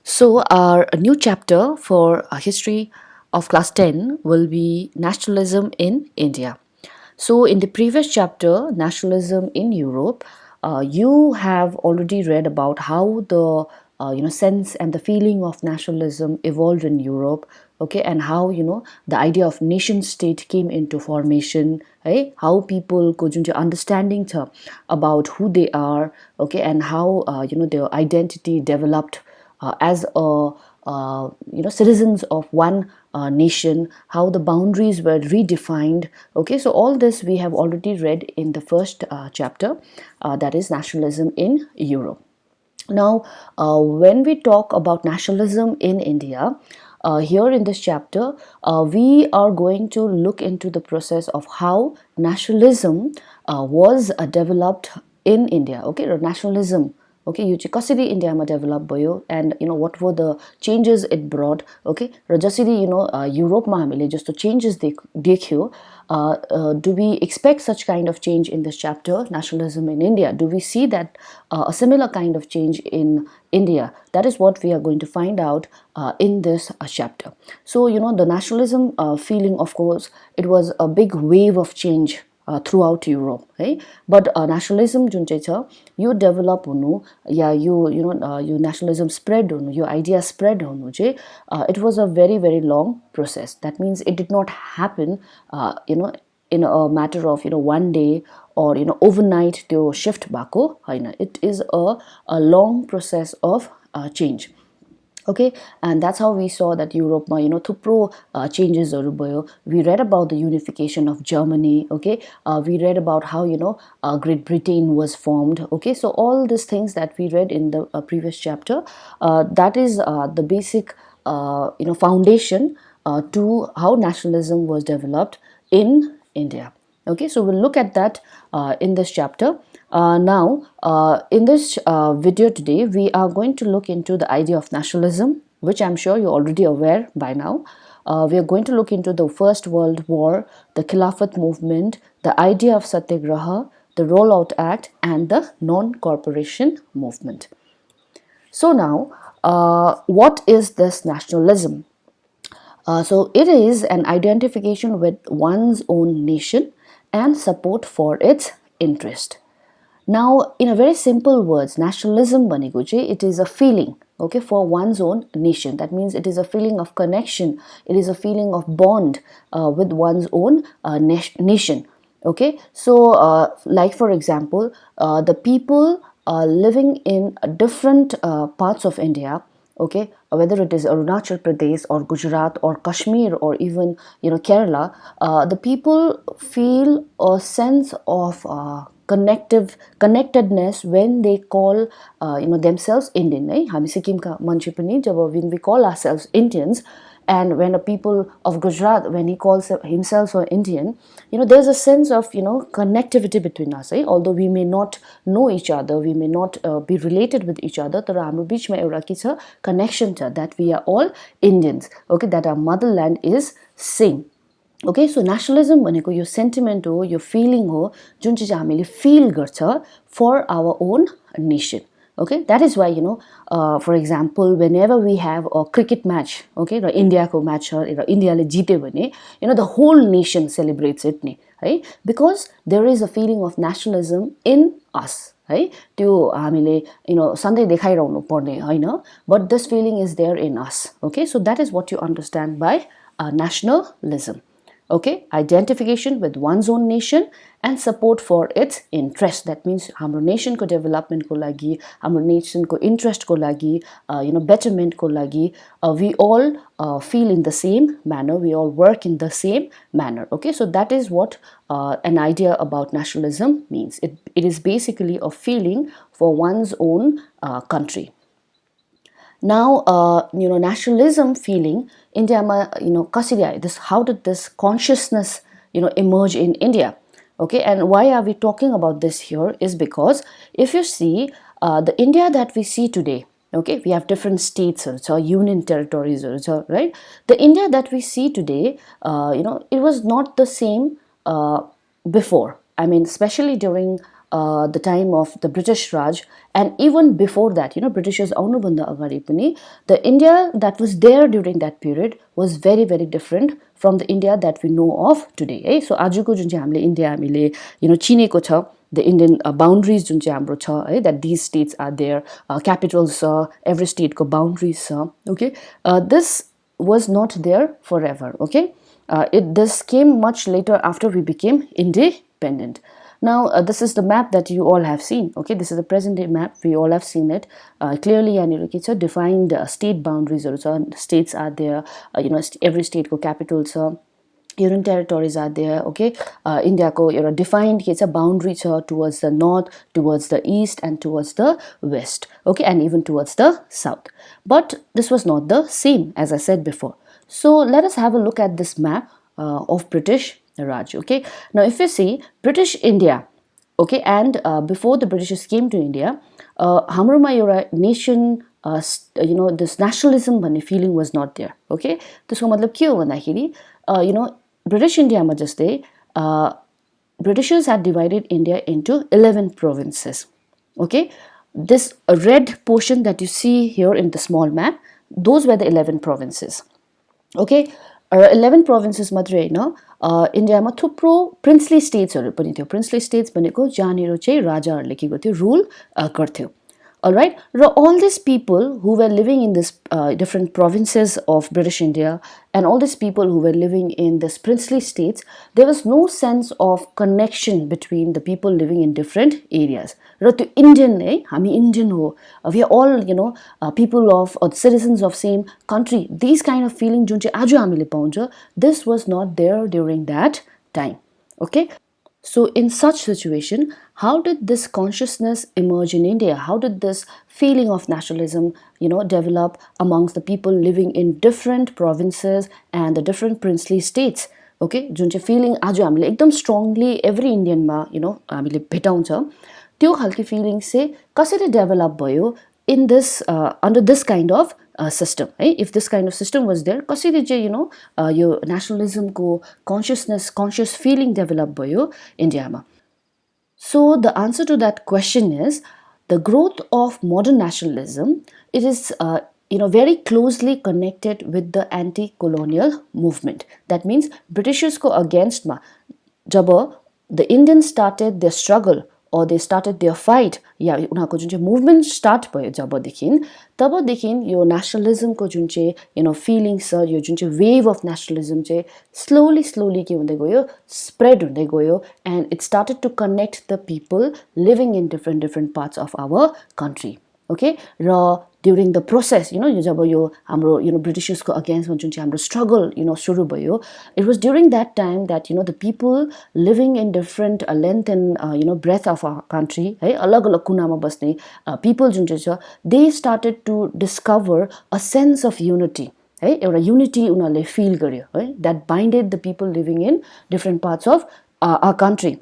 So, our new chapter for history of class 10 will be nationalism in India. So, in the previous chapter, nationalism in Europe, you have already read about how the sense and the feeling of nationalism evolved in Europe, okay, and how the idea of nation state came into formation, right? How people go into understanding about who they are, okay, and how their identity developed as a citizens of one nation, how the boundaries were redefined. Okay, so all this we have already read in the first chapter, that is nationalism in Europe. Now, when we talk about nationalism in India, here in this chapter, we are going to look into the process of how nationalism was developed in India. Okay, nationalism. Okay, यो चाहिँ कसरी इन्डियामा develop भयो end what were the changes it brought. Okay, र जसरी युरोपमा हामीले जस्तो changes देख्यो, do we expect such kind of change in this chapter, nationalism in India? Do we see that a similar kind of change in India? That is what we are going to find out in this chapter. So the nationalism feeling, of course, it was a big wave of change throughout Europe, right? But nationalism जुन चाहिँ छ यो develop हुनु या यो nationalism spread हुनु, यो idea spread हुनु चाहिँ it was a very very long process. That means it did not happen in a matter of one day or overnight त्यो shift भएको हैन. It is a long process of change. Okay, and that's how we saw that Europe ma thupro changes haru bhayo. We read about the unification of Germany. Okay, we read about how Great Britain was formed. Okay, so all these things that we read in the previous chapter, that is the basic foundation to how nationalism was developed in India. Okay, so we'll look at that in this chapter. Now, in this video today, we are going to look into the idea of nationalism, which I'm sure you're already aware by now. We are going to look into the First World War, the Khilafat movement, the idea of Satyagraha, the Rollout Act, and the non-corporation movement. So now, what is this nationalism? So it is an identification with one's own nation and support for its interest. Now, in a very simple words, nationalism भनेको चाहिँ it is a feeling, okay, for one's own nation. That means it is a feeling of connection. It is a feeling of bond with one's own nation. Okay, so like for example, the people living in different parts of India, okay, whether it is Arunachal Pradesh or Gujarat or Kashmir or even Kerala, the people feel a sense of connectedness when they call themselves Indian. हामी सिक्किमका मान्छे पनि जब when we call ourselves Indians, and when a people of Gujarat, when he calls himself an Indian, there's a sense of connectivity between us. Although we may not know each other, we may not be related with each other, तर हाम्रो बीचमा एउटा के छ connection छ, that we are all Indians. Okay, that our motherland is same. Okay, so nationalism भनेको यो sentiment हो, यो feeling हो जुन चाहिँ हामीले feel गर्छ for our own nation. Okay, that is why for example, whenever we have a cricket match, okay, र इन्डियाको match छ र इन्डियाले जित्यो भने the whole nation celebrates it नि, है, because there is a feeling of nationalism in us, है. त्यो हामीले सधैँ देखाइरहनु पर्ने हैन, but this feeling is there in us. Okay, so that is what you understand by nationalism. Okay, identification with one's own nation and support for its interest. That means हाम्रो nation को development को लागि, हाम्रो nation को interest को लागि, betterment को लागि, we all feel in the same manner, we all work in the same manner. Okay, so that is what an idea about nationalism means. It is basically a feeling for one's own country. Now, nationalism feeling India ma कसरी आयो, this, how did this consciousness emerge in India? Okay, and why are we talking about this here is because if you see the India that we see today, okay, we have different states or union territories, right? The India that we see today, it was not the same before. I mean, especially during the time of the British Raj, and even before that, Britishers आउनु भन्दा अगाडि पनि the India that was there during that period was very very different from the India that we know of today. है सो आजको जुन चाहिँ हामीले India हामीले चिनेको छ, the Indian boundaries जुन चाहिँ हाम्रो छ है, that these states are there, capitals every state को boundaries छ, okay, this was not there forever, okay. This came much later after we became independent. Now this is the map that you all have seen, okay, this is the present day map, we all have seen it clearly. यहाँनिर के छ, defined state boundaries हरू छ, states are there, every state को capital छ, union territories are there, okay. India ko एउटा defined के छ boundary छ towards the north, towards the east and towards the west, okay, and even towards the south. But this was not the same, as I said before. So let us have a look at this map of British Raj, okay. Now if you see British India, okay, and before the Britishers came to India, हाम्रोमा एउटा nation, this nationalism भन्ने feeling was not there, okay. त्यसको मतलब के हो भन्दाखेरि British India मा जस्तै Britishers had divided India into 11 provinces, okay. This red portion that you see here in the small map, those were the 11 provinces, okay. 11 provinces मात्रै हैन, इन्डियामा थुप्रो princely statesहरु पनि थियो. princely states भनेको जहाँनिर चाहिँ राजाहरुले के गर्थ्यो, रुल गर्थ्यो. Alright, all these people who were living in this different provinces of British India, and all these people who were living in this princely states, there was no sense of connection between the people living in different areas. Indian, हामी Indian ho, we are all people of or citizens of same country. These kind of feeling जुन चाहिँ आज हामीले पाउँछ, this was not there during that time, okay. So in such situation, how did this consciousness emerge in India? How did this feeling of nationalism, develop amongst the people living in different provinces and the different princely states? Okay, जुन चाहिँ feeling आज हामीले एकदम strongly every Indian मा हामीले भेटाउँछ, त्यो खालको feeling चाहिँ कसरी develop भयो in this under this kind of system, right? If this kind of system was there, कसरी चाहिँ यो nationalism को conscious feeling develop भयो इन्डियामा. So the answer to that question is the growth of modern nationalism. It is very closely connected with the anti-colonial movement. That means Britishers को against मा जब the Indians started their struggle or they started their fight, या उनीहरुको जुन चाहिँ movement start भयो तबदेखि यो nationalism को जुन चाहिँ feelings छ, यो जुन चाहिँ wave of nationalism चाहिँ slowly के हुँदै गयो, spread हुँदै गयो, and it started to connect the people living in different parts of our country, okay. Raw during the process, यो जब यो हाम्रो Britishers को against जुन चाहिँ हाम्रो struggle सुरु भयो, it was during that time that the people living in different length and breadth of our country, है अलग-अलग कुनामा बस्ने people जुन चाहिँ छ, they started to discover a sense of unity, है एउटा unity उनीहरुले feel गर्यो, है, that binded the people living in different parts of our country.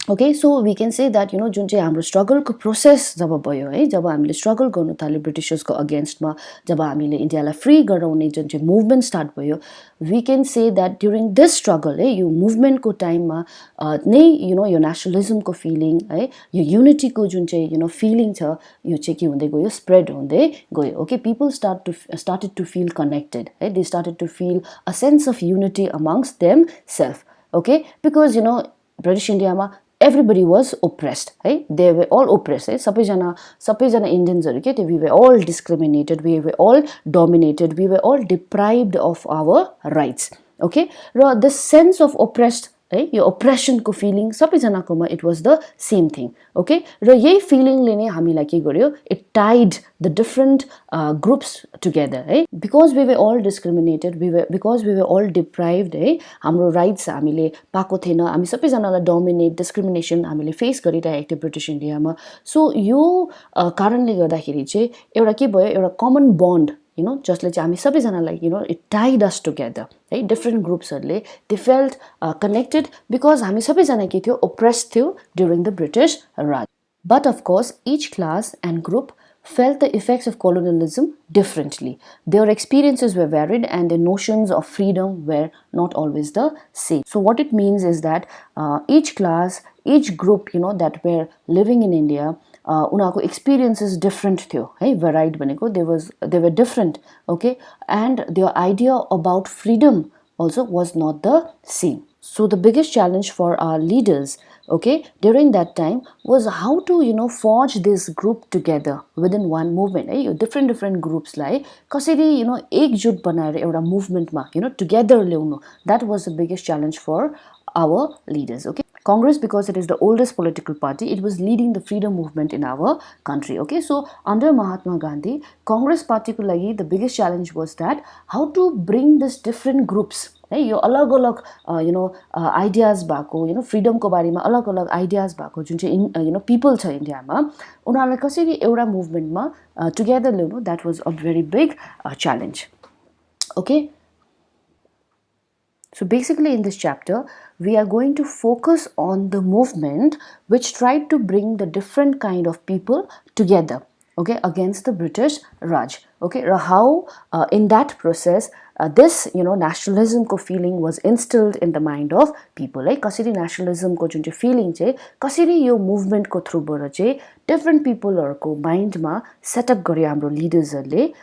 Okay, so we can say that जुन चाहिँ हाम्रो struggle को process जब भयो, है, जब हामीले struggle गर्नु थाल्यो Britishers को against मा, जब हामीले इन्डियालाई free गराउने जुन चाहिँ movement start भयो, we can say that during this struggle, है, यो movement को time मा नै यो nationalism को feeling, है, यो unity को जुन चाहिँ feeling छ, यो चाहिँ के हुँदै गयो, spread हुँदै गयो. Okay, people started to feel connected, है, they started to feel a sense of unity amongst themselves, okay, because British India मा everybody was oppressed, right? They were all oppressed, right? सबैजना Indians we were all discriminated, we were all dominated, we were all deprived of our rights, okay. Raw this sense of oppressed, है, यो oppression को feeling सबैजनाकोमा it was the same thing, okay. र यही feeling ले नै हामीलाई के गर्यो, it tied the different groups together, है, because we were all discriminated, because we were all deprived, है, हाम्रो rights हामीले पाएको थिएन, हामी सबैजनालाई dominate discrimination हामीले face गरिरहेको थियो British इन्डियामा. So यो कारणले गर्दाखेरि चाहिँ एउटा के भयो, एउटा common bond, जसले चाहिँ हामी सबैजनालाई it tied us together, है, different groups हरुले they felt connected because हामी सबैजना के थियो, oppressed थियो during the British Raj. But of course each class and group felt the effects of colonialism differently. Their experiences were varied and their notions of freedom were not always the same. So what it means is that each class, each group, that were living in India, उनीहरूको experiences different थियो है, varied भनेको they were different, okay, and their idea about freedom also was not the same. So the biggest challenge for our leaders, okay, during that time was how to forge this group together within one movement है, different groups लाई कसरी एकजुट बनाएर एउटा मुभमेन्टमा together ल्याउनु, that was the biggest challenge for our leaders. Okay, Congress, because it is the oldest political party, it was leading the freedom movement in our country. Okay, so under Mahatma Gandhi, Congress party को लागि the biggest challenge was that how to bring this different groups है, यो अलग अलग ideas भएको फ्रिडमको बारेमा अलग अलग ideas भएको जुन चाहिँ पिपल छ इन्डियामा, उनीहरूलाई कसरी एउटा मुभमेन्टमा टुगेदर ल्याउनु, that was a very big challenge. Okay, so basically in this chapter we are going to focus on the movement which tried to bring the different kind of people together, okay, against the British Raj. Okay, how in that process this nationalism ko feeling was instilled in the mind of people. Like kasरी nationalism ko जुन चाहिँ feeling चाहिँ कसरी यो movement को through बाट चाहिँ different people को mind मा set up गर्यो हाम्रो leaders हरुले.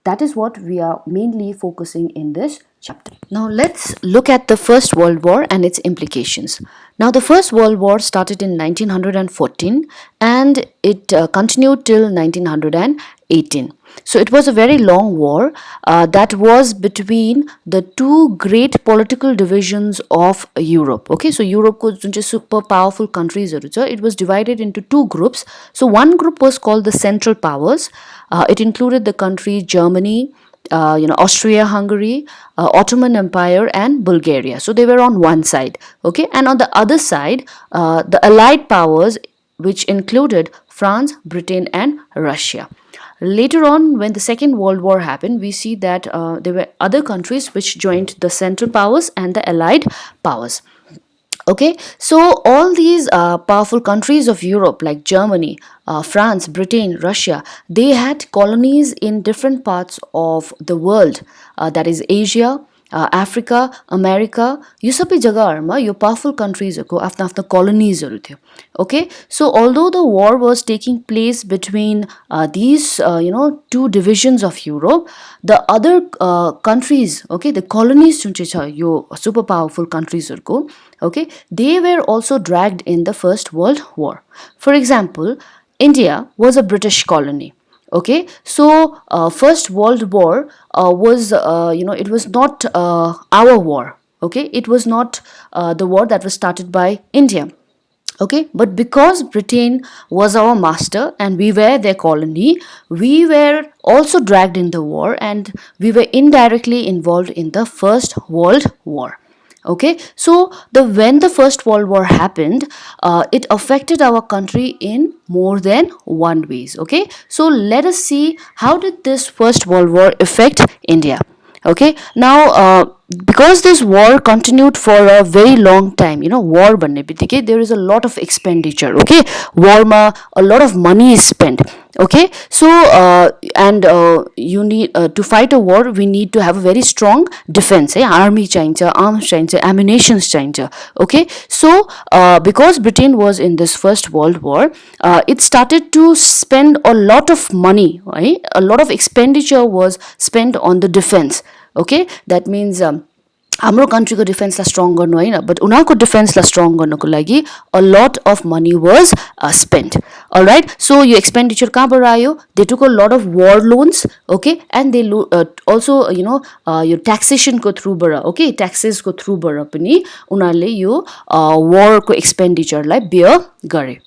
That is what we are mainly focusing in this chapter. Now let's look at the First World War and its implications. Now the First World War started in 1914 and it continued till 1918. So it was a very long war that was between the two great political divisions of Europe. Okay, so Europe ko jun chai super powerful countries haru cha, it was divided into two groups. So one group was called the Central Powers. It included the country Germany, Austria-Hungary, Ottoman Empire and Bulgaria. So they were on one side, okay, and on the other side the Allied powers, which included France, Britain and Russia. Later on, when the Second World War happened, we see that there were other countries which joined the Central Powers and the Allied powers. Okay, so all these powerful countries of Europe like Germany, France, Britain, Russia, they had colonies in different parts of the world, that is Asia, Africa, America, यो सबै जग्गाहरुमा यो powerful countries को आफ्ना आफ्ना colonies हरु थियो. Okay, so although the war was taking place between these two divisions of Europe, the other countries, okay, the colonies जुन चाहिँ छ यो super powerful countries हरुको, okay, they were also dragged in the First World War. For example, India was a British colony. Okay, so First World War was it was not our war. Okay, it was not the war that was started by India. Okay, but because Britain was our master and we were their colony, we were also dragged in the war and we were indirectly involved in the First World War. Okay, so when the First World War happened, it affected our country in more than one ways. Okay, so let us see how did this First World War affect India. Okay, now because this war continued for a very long time, war bhanne bittikai there is a lot of expenditure. Okay, war ma a lot of money is spent. Okay, so and you need to fight a war, we need to have a very strong defense. Army चाहिन्छ, arms चाहिन्छ, ammunitions चाहिन्छ. Okay, so because Britain was in this First World War, it started to spend a lot of money, right? A lot of expenditure was spent on the defense. Okay, that means हाम्रो countryको डिफेन्सलाई strong गर्नु हैन, but उनीहरुको डिफेन्सलाई strong गर्नको लागि a lot of money was spent. All right, so yo expenditure कहाँबाट आयो? They took a lot of war loans, okay, and they also yo taxation को through बाट, okay, taxes को through बाट पनि उनीहरुले यो war को expenditure लाई bear गरे.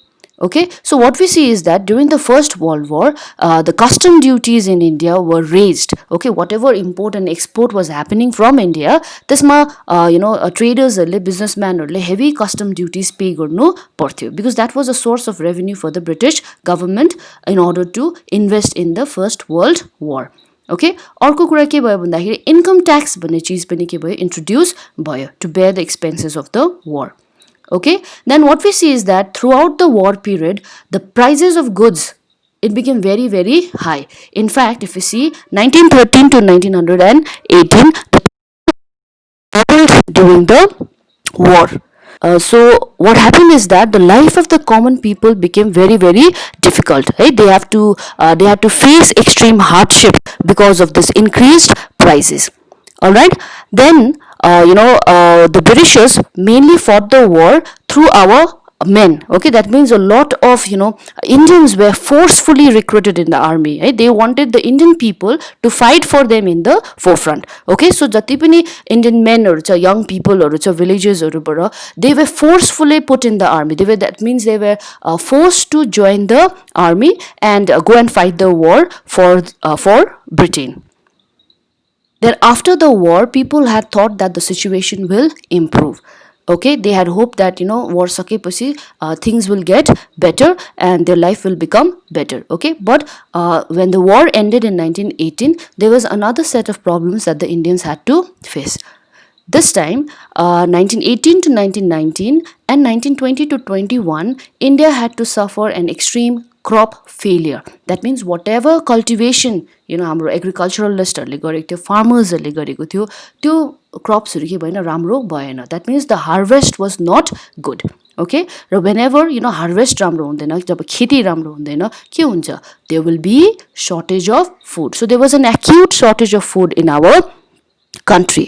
Okay, so what we see is that during the First World War, the custom duties in India were raised. Okay, whatever import and export was happening from India, त्यसमा traders हरुले, businessmen हरुले heavy custom duties pay गर्नु पर्थ्यो, because that was a source of revenue for the British government in order to invest in the First World War. Okay, अर्को कुरा के भयो भन्दाखेरि income tax भन्ने चीज पनि के भयो, introduce भयो to bear the expenses of the war. Okay, then what we see is that throughout the war period, the prices of goods it became very, very high. In fact, if you see 1913 to 1918, the during the war. So what happened is that the life of the common people became very, very difficult. Right? They had to face extreme hardship because of this increased prices. All right. Then the Britishers mainly fought the war through our men. Okay, that means a lot of Indians were forcefully recruited in the army. Right? They wanted the Indian people to fight for them in the forefront. Okay, so jati pani Indian men or young people or villages or they were forcefully put in the army. That means they were forced to join the army and go and fight the war for Britain. Then after the war, people had thought that the situation will improve. Okay, they had hoped that war sakeपछि things will get better and their life will become better. Okay, but when the war ended in 1918, there was another set of problems that the Indians had to face. This time, 1918 to 1919 and 1920 to 21, India had to suffer an extreme crop failure. That means whatever cultivation हाम्रो एग्रिकल्चरलिस्टहरूले गरेको थियो, फार्मर्सहरूले गरेको थियो, त्यो क्रप्सहरू के भएन, राम्रो भएन. That means the harvest was not good. Okay, र वेन एभर हार्भेस्ट राम्रो हुँदैन, जब खेती राम्रो हुँदैन, के हुन्छ, there will be shortage of food. So there was an acute shortage of food in our country.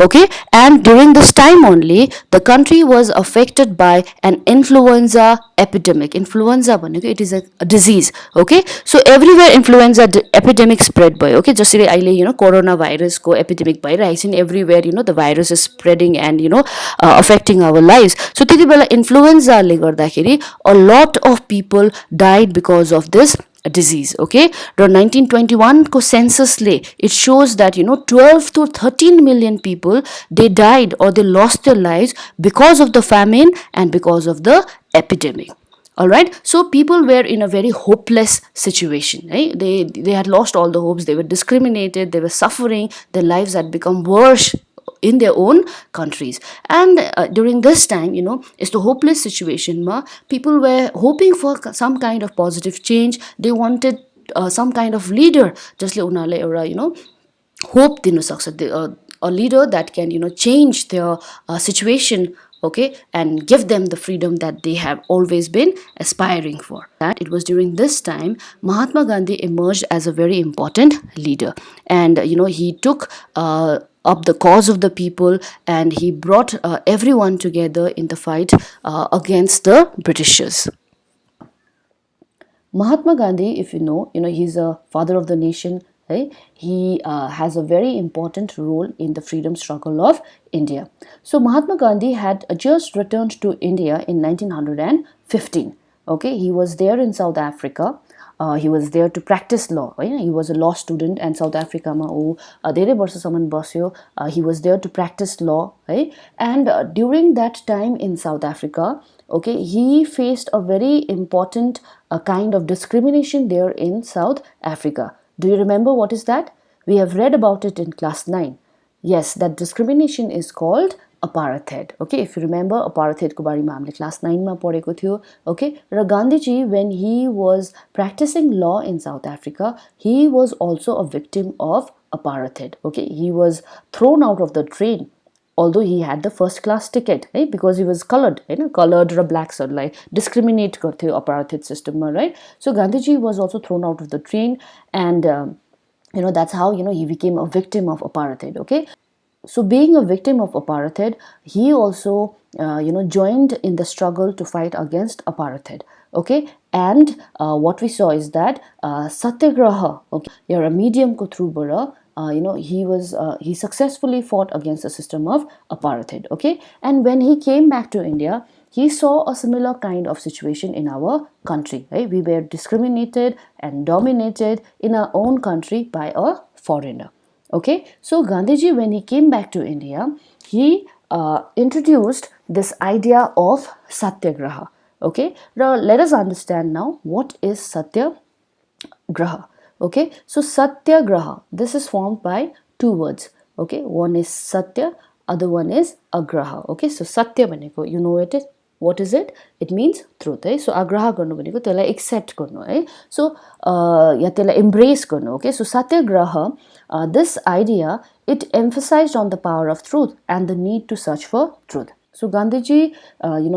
Okay, and during this time only the country was affected by an influenza epidemic. Influenza bhaneko it is a disease. Okay, so everywhere influenza epidemic spread by. Okay, just like aile coronavirus ko epidemic bhairaheko chha everywhere, the virus is spreading and affecting our lives. So त्यति बेला influenza ले गर्दाखेरि a lot of people died because of this disease. Okay, र 1921 को census ले it shows that 12 to 13 million people, they died or they lost their lives because of the famine and because of the epidemic. All right, so people were in a very hopeless situation. Right? They had lost all the hopes. They were discriminated, they were suffering, their lives had become worse in their own countries. And during this time, it's the hopeless situation ma, people were hoping for some kind of positive change. They wanted some kind of leader, just like unale एउटा hope dinu सक्छ, a leader that can change their situation. Okay, and give them the freedom that they have always been aspiring for. That it was during this time Mahatma Gandhi emerged as a very important leader, and he took up the cause of the people, and he brought everyone together in the fight against the Britishers. Mahatma Gandhi, if he's a father of the nation. Right? He has a very important role in the freedom struggle of India. So Mahatma Gandhi had just returned to India in 1915. Okay, he was there in South Africa. He was there to practice law. Right? He was a law student, and South Africa ma धेरै वर्षसम्म बस्यो. He was there to practice law. Right? And during that time in South Africa, okay, he faced a very important kind of discrimination there in South Africa. Do you remember what is that? We have read about it in class 9. Yes, that discrimination is called apartheid. Okay, if you remember, apartheid ko barema hamle class 9 ma padeko thiyo. Okay, ra Gandhiji, when he was practicing law in South Africa, he was also a victim of apartheid. Okay, he was thrown out of the train, although he had the first class ticket, right? Because he was colored, colored or blacks or like discriminate garte apartheid system, right? So Gandhiji was also thrown out of the train, and that's how he became a victim of apartheid. Okay, so being a victim of apartheid, he also joined in the struggle to fight against apartheid. Okay, and what we saw is that satyagraha, okay, you're a medium ko through bara, he successfully fought against the system of apartheid. Okay, and when he came back to India, he saw a similar kind of situation in our country. Right? We were discriminated and dominated in our own country by a foreigner. Okay, so Gandhiji, when he came back to India, he introduced this idea of satyagraha. Okay, now let us understand now what is satyagraha. Okay, so satyagraha, this is formed by two words. Okay, one is satya, other one is agraha. Okay, so satya bhaneko, you know it is What is it? It means truth है. So आग्रह गर्नु भनेको त्यसलाई accept गर्नु है. So या त्यसलाई embrace गर्नु. Okay, so satyagraha, this idea, it emphasized on the power of truth and the need to search for truth. So Gandhiji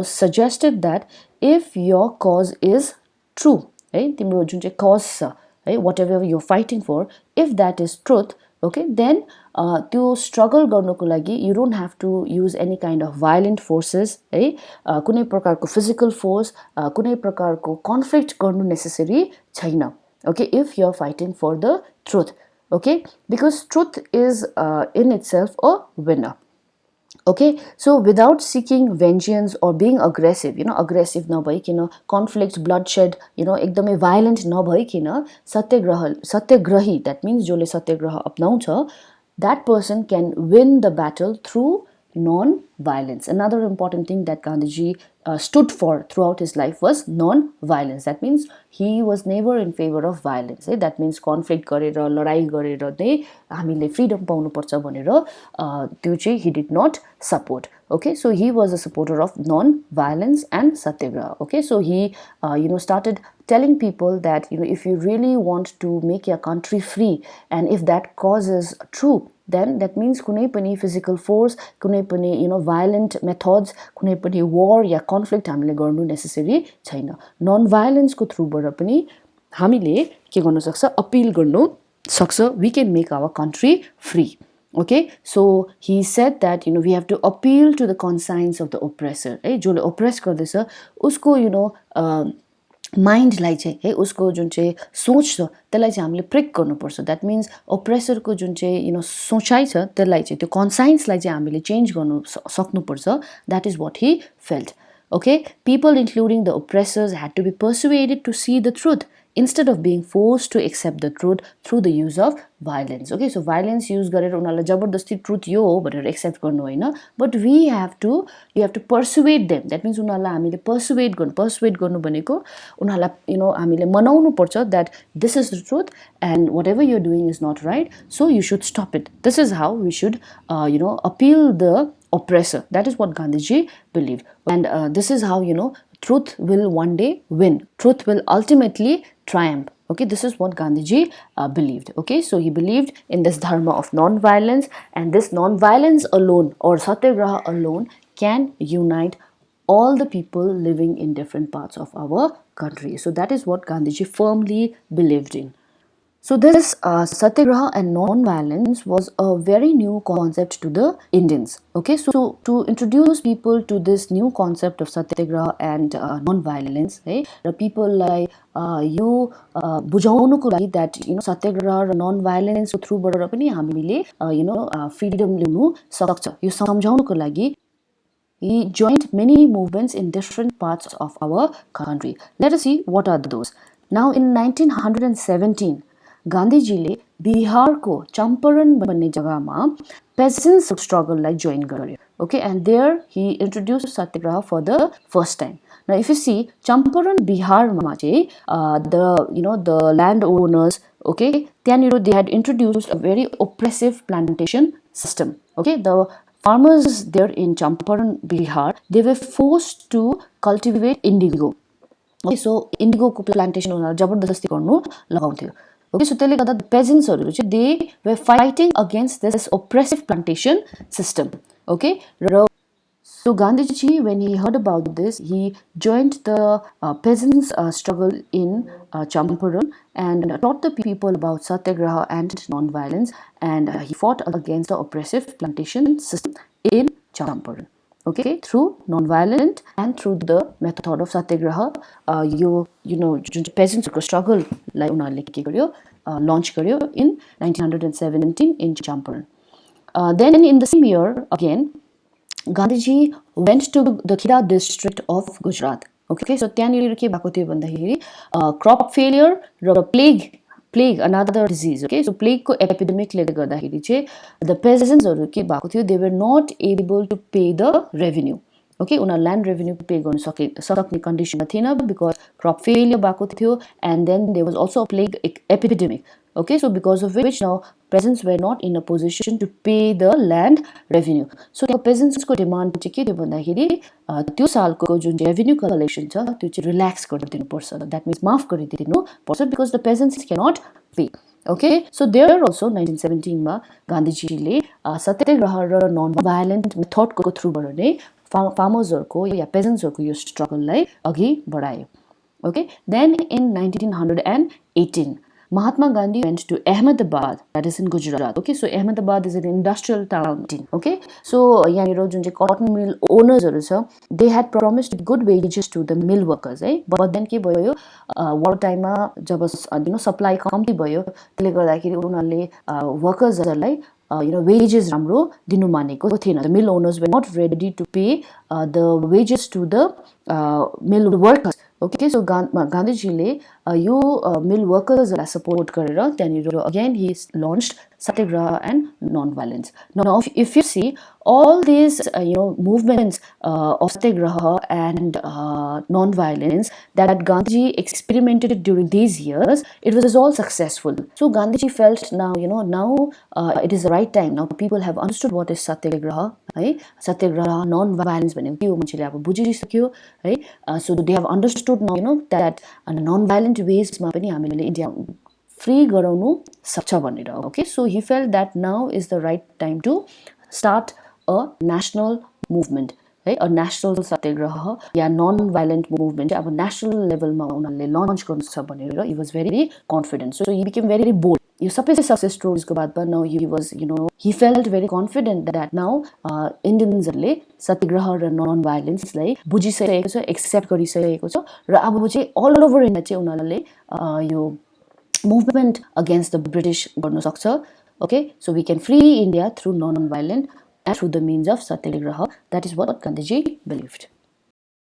suggested that if your cause is true, है, तिम्रो जुन चाहिँ cause छ है, whatever you're fighting for, if that is truth, okay, then त्यो struggle गर्नको लागि you don't have to use any kind of violent forces है, कुनै प्रकारको physical force, कुनै प्रकारको conflict गर्नु necessary छैन. Okay, if you're fighting for the truth, okay, because truth is in itself a winner. Okay, so without seeking vengeance or being aggressive, aggressive नभइकिन, conflict, bloodshed, एकदमै violent नभइकिन, सत्यग्रही, that means जसले सत्यग्रह अपनाउँछ, that person can win the battle through non-violence. Another important thing that Gandhiji stood for throughout his life was non-violence. That means he was never in favor of violence. That means conflict गरेर, लडाई गरेर नै हामीले freedom पाउनुपर्छ भनेर त्यो चाहिँ he did not support. Okay, so he was a supporter of non-violence and satyagraha. Okay, so he started telling people that if you really want to make your country free, and if that cause is true, then that means कुनै पनि physical force, कुनै पनि violent methods, कुनै पनि war या conflict हामीले गर्नु necessary छैन. Non-violence को थ्रुबाट पनि हामीले के गर्न सक्छ, appeal गर्नु सक्छ. We can make our country free. Okay, so he said that we have to appeal to the conscience of the oppressor. है, जसले oppress गर्दैछ उसको माइन्डलाई चाहिँ है, उसको जुन चाहिँ सोच छ त्यसलाई चाहिँ हामीले प्रिक गर्नुपर्छ. द्याट मिन्स ओप्रेसरको जुन चाहिँ सोचाइ छ त्यसलाई चाहिँ, त्यो कन्साइन्सलाई चाहिँ हामीले चेन्ज गर्नु सक्नुपर्छ. That is what he felt. Okay, people including the oppressors had to be persuaded to see the truth instead of being forced to accept the truth through the use of violence. Okay, so violence use गरेर उनीहरूलाई जबरजस्ती truth यो हो भनेर accept गर्नु होइन, but we have to persuade them. That means उनीहरूलाई हामीले persuade गर्नु भनेको उनीहरूलाई हामीले मनाउनु पर्छ that this is the truth and whatever you're doing is not right, so you should stop it. This is how we should appeal the oppressor. That is what Gandhiji believed, and this is how truth will one day win. Truth will ultimately triumph. Okay, this is what Gandhiji believed. Okay, so he believed in this dharma of non-violence, and this non-violence alone, or satyagraha alone, can unite all the people living in different parts of our country. So that is what Gandhiji firmly believed in. So this satyagraha and non-violence was a very new concept to the Indians. Okay, so to introduce people to this new concept of satyagraha and non-violence, hey, the people like you बुझाउनुको लागि that satyagraha raw non-violence को through बाट पनि हामीले freedom लिनु सक्छ, यो सम्झाउनुको लागि he joined many movements in different parts of our country. Let us see what are those. Now in 1917 गान्धीजीले बिहारको चम्पारण भन्ने जग्गामा peasants struggle लाई join गर्यो. Okay, and there he introduced satyagraha for the first time. Now if you see Champaran बिहारमा चाहिँ the landowners, okay, त्यहाँनिर they had introduced a very oppressive plantation system. Okay, the farmers there in Champaran Bihar, they were forced to cultivate indigo. Okay, so indigo को plantation उनीहरू जबरजस्ती गर्नु लगाउँथ्यो. Okay, so त्यसले गर्दा peasants they were fighting against this oppressive plantation system. Okay, so Gandhiji, when he heard about this, he joined the peasants struggle in Champaran and taught the people about satyagraha and non-violence, and he fought against the oppressive plantation system in Champaran. Okay, through non-violent and through the method of satyagraha, peasants struggle like उनीहरूले के गर्यो, launch गर्यो in 1917 in Champaran. Then in the same year again, Gandhiji went to the Kheda district of Gujarat. Okay, so त्यहाँनिर के भएको थियो भन्दाखेरि crop failure र plague another disease. Okay, so plague को epidemic ले गर्दाखेरि चाहिँ the peasants हरू के भएको थियो, they were not able to pay the revenue. Okay उनीहरू ल्यान्ड रेभेन्यू पे गर्न सक्ने कन्डिसनमा थिएन बिकज क्रप फेलियर भएको थियो and then there was also a plague epidemic okay so because of which now peasants were not in a position to pay the land revenue so the peasants को demand चाहिँ के थियो भन्दाखेरि त्यो सालको जुन revenue collection छ त्यो चाहिँ रिल्याक्स गरिदिनु पर्छ दैट मिन्स माफ गरिदिनु पर्छ बिकज द पेजेन्ट्स क्यानट पे okay so there also 1917 मा गान्धीजीले सत्याग्रह र नन भायलेन्ट मेथडको थ्रुबाट नै फार्मर्सहरुको या पेजेन्ट्सहरुको यो स्ट्रगललाई अघि बढायो okay then in 1918 Mahatma Gandhi went to Ahmedabad, that is in Gujarat. Okay, so Ahmedabad is an industrial town. Okay, so yaniro jun chai cotton mill owners haru cha, they had promised good wages to the mill workers, but then ke bhayo war time ma jab supply kamti bhayo त्यसले गर्दाखेरि उनीहरुले workers हरुलाई wages राम्रो दिनु मानेको थिएन. The mill owners were not ready to pay the wages to the mill workers. Okay, so गान्धीजीले yo mill वर्कर्सलाई support गरेर त्यहाँनिर again he launched satyagraha and non-violence. Now if you see all these movements of satyagraha and non-violence that Gandhiji experimented during these years, it was all successful. So Gandhiji felt now it is the right time. Now people have understood what is satyagraha, right? Satyagraha, non-violence भनेको के हो मान्छेले अब बुझिसक्यो है. So they have understood now that non-violent ways मा पनि हामीले India free गराउनु सक्छ भनेर. Okay, so he felt that now is the right time to start a national movement, right? A national satyagraha या non-violent movement अब national level मा उनीहरुले launch गर्नु सक्छ भनेर he was very confident. So he became very bold. यो सबै success stories को बादमा now he felt very confident that now इन्डियन्सहरुले सत्याग्रह र नन भाइलेन्सलाई बुझिसकेको छ, एक्सेप्ट गरिसकेको छ र अब चाहिँ अल ओभर इन्डिया चाहिँ उनीहरुले यो movement against the British गर्नु सक्छ. Okay, so we can free India through non-violent and through the means of satyagraha. That is what Gandhiji believed.